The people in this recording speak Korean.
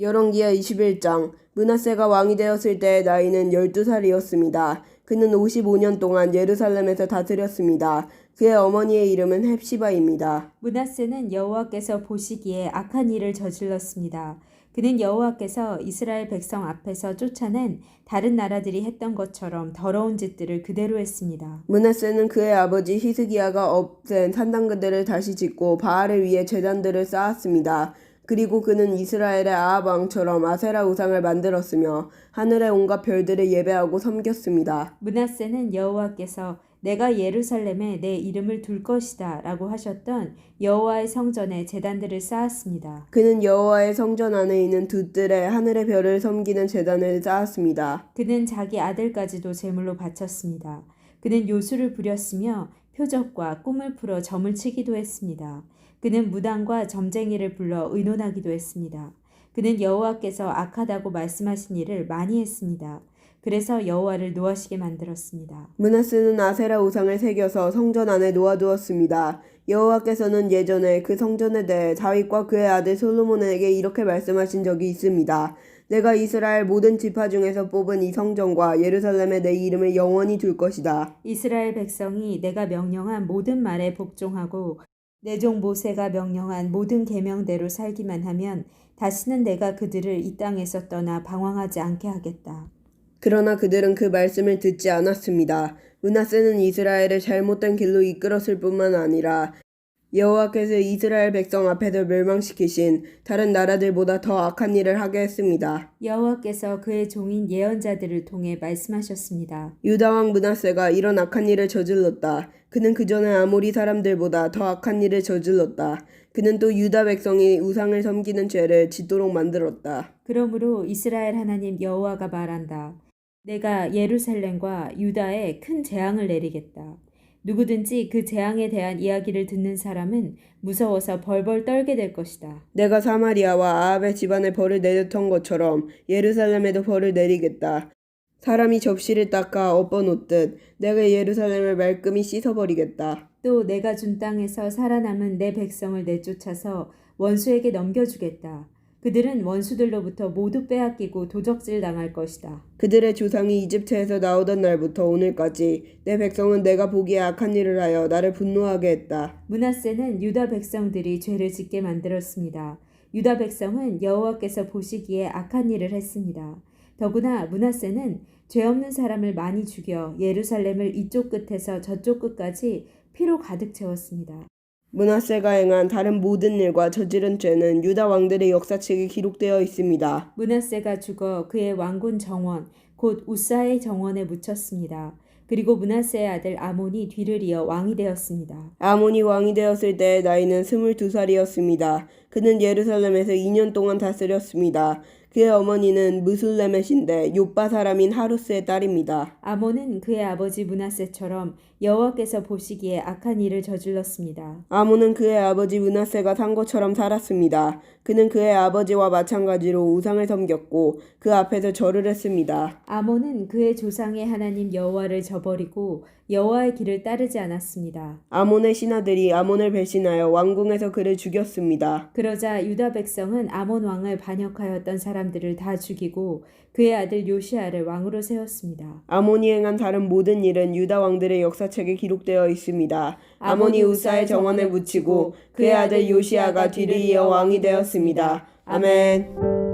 열왕기하 21장. 므낫세가 왕이 되었을 때의 나이는 12살이었습니다. 그는 55년 동안 예루살렘에서 다스렸습니다. 그의 어머니의 이름은 헵시바입니다. 므낫세는 여호와께서 보시기에 악한 일을 저질렀습니다. 그는 여호와께서 이스라엘 백성 앞에서 쫓아낸 다른 나라들이 했던 것처럼 더러운 짓들을 그대로 했습니다. 므낫세는 그의 아버지 히스기야가 없앤 산당들을 다시 짓고 바알을 위해 제단들을 쌓았습니다. 그리고 그는 이스라엘의 아합 왕처럼 아세라 우상을 만들었으며 하늘의 온갖 별들을 예배하고 섬겼습니다. 므낫세는 여호와께서 내가 예루살렘에 내 이름을 둘 것이다 라고 하셨던 여호와의 성전에 제단들을 쌓았습니다. 그는 여호와의 성전 안에 있는 두 뜰에 하늘의 별을 섬기는 제단을 쌓았습니다. 그는 자기 아들까지도 제물로 바쳤습니다. 그는 요술을 부렸으며 표적과 꿈을 풀어 점을 치기도 했습니다. 그는 무당과 점쟁이를 불러 의논하기도 했습니다. 그는 여호와께서 악하다고 말씀하신 일을 많이 했습니다. 그래서 여호와를 노하시게 만들었습니다. 므낫세는 아세라 우상을 새겨서 성전 안에 놓아두었습니다. 여호와께서는 예전에 그 성전에 대해 다윗과 그의 아들 솔로몬에게 이렇게 말씀하신 적이 있습니다. 내가 이스라엘 모든 지파 중에서 뽑은 이 성전과 예루살렘에 내 이름을 영원히 둘 것이다. 이스라엘 백성이 내가 명령한 모든 말에 복종하고 내 종 모세가 명령한 모든 계명대로 살기만 하면 다시는 내가 그들을 이 땅에서 떠나 방황하지 않게 하겠다. 그러나 그들은 그 말씀을 듣지 않았습니다. 므낫세는 이스라엘을 잘못된 길로 이끌었을 뿐만 아니라 여호와께서 이스라엘 백성 앞에서 멸망시키신 다른 나라들보다 더 악한 일을 하게 했습니다. 여호와께서 그의 종인 예언자들을 통해 말씀하셨습니다. 유다 왕 므낫세가 이런 악한 일을 저질렀다. 그는 그전에 아모리 사람들보다 더 악한 일을 저질렀다. 그는 또 유다 백성이 우상을 섬기는 죄를 짓도록 만들었다. 그러므로 이스라엘 하나님 여호와가 말한다. 내가 예루살렘과 유다에 큰 재앙을 내리겠다. 누구든지 그 재앙에 대한 이야기를 듣는 사람은 무서워서 벌벌 떨게 될 것이다. 내가 사마리아와 아합의 집안에 벌을 내렸던 것처럼 예루살렘에도 벌을 내리겠다. 사람이 접시를 닦아 엎어놓듯 내가 예루살렘을 말끔히 씻어버리겠다. 또 내가 준 땅에서 살아남은 내 백성을 내쫓아서 원수에게 넘겨주겠다. 그들은 원수들로부터 모두 빼앗기고 도적질 당할 것이다. 그들의 조상이 이집트에서 나오던 날부터 오늘까지 내 백성은 내가 보기에 악한 일을 하여 나를 분노하게 했다. 므낫세는 유다 백성들이 죄를 짓게 만들었습니다. 유다 백성은 여호와께서 보시기에 악한 일을 했습니다. 더구나 므낫세는 죄 없는 사람을 많이 죽여 예루살렘을 이쪽 끝에서 저쪽 끝까지 피로 가득 채웠습니다. 므낫세가 행한 다른 모든 일과 저지른 죄는 유다 왕들의 역사책에 기록되어 있습니다. 므낫세가 죽어 그의 왕군 정원 곧 우사의 정원에 묻혔습니다. 그리고 므낫세의 아들 아몬이 뒤를 이어 왕이 되었습니다. 아몬이 왕이 되었을 때의 나이는 22살이었습니다. 그는 예루살렘에서 2년 동안 다스렸습니다. 그의 어머니는 무술레멧인데 욥바 사람인 하루스의 딸입니다. 아몬은 그의 아버지 므낫세처럼 여호와께서 보시기에 악한 일을 저질렀습니다. 아몬은 그의 아버지 므낫세가 산 것처럼 살았습니다. 그는 그의 아버지와 마찬가지로 우상을 섬겼고 그 앞에서 절을 했습니다. 아몬은 그의 조상의 하나님 여호와를 저버리고 여호와의 길을 따르지 않았습니다. 아몬의 신하들이 아몬을 배신하여 왕궁에서 그를 죽였습니다. 그러자 유다 백성은 아몬 왕을 반역하였던 사람들을 다 죽이고 그의 아들 요시아를 왕으로 세웠습니다. 아몬이 행한 다른 모든 일은 유다 왕들의 역사책에 기록되어 있습니다. 아몬이 우사의 정원에 묻히고 그의 아들 요시아가 뒤를 이어 왕이 되었습니다. 아멘.